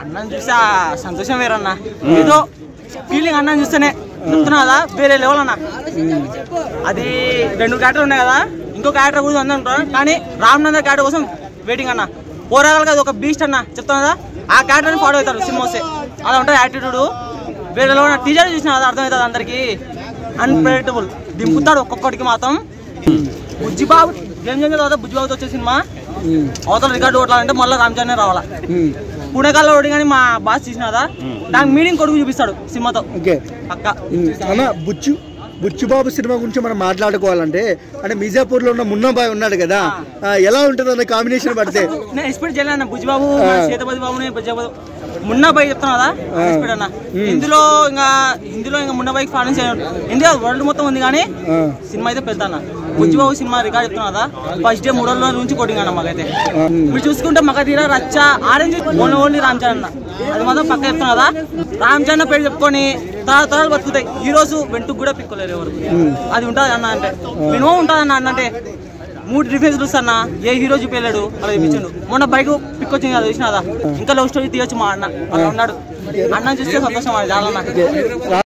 అన్నం చూస్తే సంతోషం వేరన్నా, ఏదో ఫీలింగ్ అన్నం చూస్తేనే చెప్తున్నా కదా, వేరే లెవెల్ అన్న. అది 2 క్యారెక్టర్ ఉన్నాయి కదా, ఇంకో క్యారెక్టర్ కూడా ఉందంటారు, కానీ రామ్నంద క్యారెక్టర్ కోసం వెయిటింగ్ అన్న. పోరాడాలి కదా, ఒక బీస్ట్ అన్న చెప్తున్నా కదా, ఆ క్యారెక్టర్ని ఫాలో అవుతారు సినిమా వస్తే. అలా ఉంటుంది యాటిట్యూడ్, వేరే లెవెల్. టీచర్ చూసినా కదా అర్థమవుతుంది అందరికి, అన్ప్రెడిక్టబుల్ దింపుతాడు ఒక్కొక్కడికి మాత్రం. బుజ్జిబాబు గేమ్ చేసిన తర్వాత బుజ్జిబాబుతో వచ్చే సినిమా అవతల రికార్డు కొట్టాలంటే మళ్ళీ రామ్ చరణ్ రావాలా. పుణేకాల్లో ఓడి కానీ మా బాస్ చూసినాదా, దానికి మీనింగ్ కొడుకు చూపిస్తాడు సినిమాతో పక్క. బుచ్చిబాబు సినిమా గురించి మనం మాట్లాడుకోవాలంటే, అంటే మిర్జాపూర్ లో ఉన్న మున్నాబాయ్ ఉన్నాడు కదా, ఎలా ఉంటుంది అన్న కాంబినేషన్ పడితే? నేను ఎక్స్పెక్ట్ చేయలేను బుజ్జిబాబు సీతపతి బాబుని మున్నాబాయ్ చెప్తున్నా కదా, ఎక్స్పెక్ట్ అన్న. ఇందులో ఇంకా మున్నాబాయ్ ఫారెన్స్ ఇండియా వరల్డ్ మొత్తం ఉంది, కానీ సినిమా అయితే పెద్ద అన్న. బుజ్జిబాబు సినిమా రికార్డ్ చెప్తున్నా కదా, ఫస్ట్ డే 3 రోజుల నుంచి కొట్టింగ్ అన్న. మాకైతే మీరు చూసుకుంటే మగధీర రచ్చ ఆరెంజ్ ఓన్లీ రామ్ చరణ్ అన్న, అది మాత్రం పక్క చెప్తున్నా కదా. రామ్ చరణ్ పేరు చెప్పుకొని తరాలు బతుకుతాయి. హీరోస్ వెంటకు కూడా పిక్కోలేరు ఎవరు, అది ఉంటుంది అన్న. అంటే మినిమం ఉంటుంది అన్న. అంటే 3 డిఫెన్స్లు అన్న, ఏ హీరో చూపించలేడు అలా చూపించాడు. మొన్న బైక్ పిక్ వచ్చింది కదా చూసినా, ఇంకా లవ్ స్టోరీ తీయొచ్చు మా అన్న, అలా ఉన్నాడు. అన్న చూస్తే సంతోషం అది చాలా.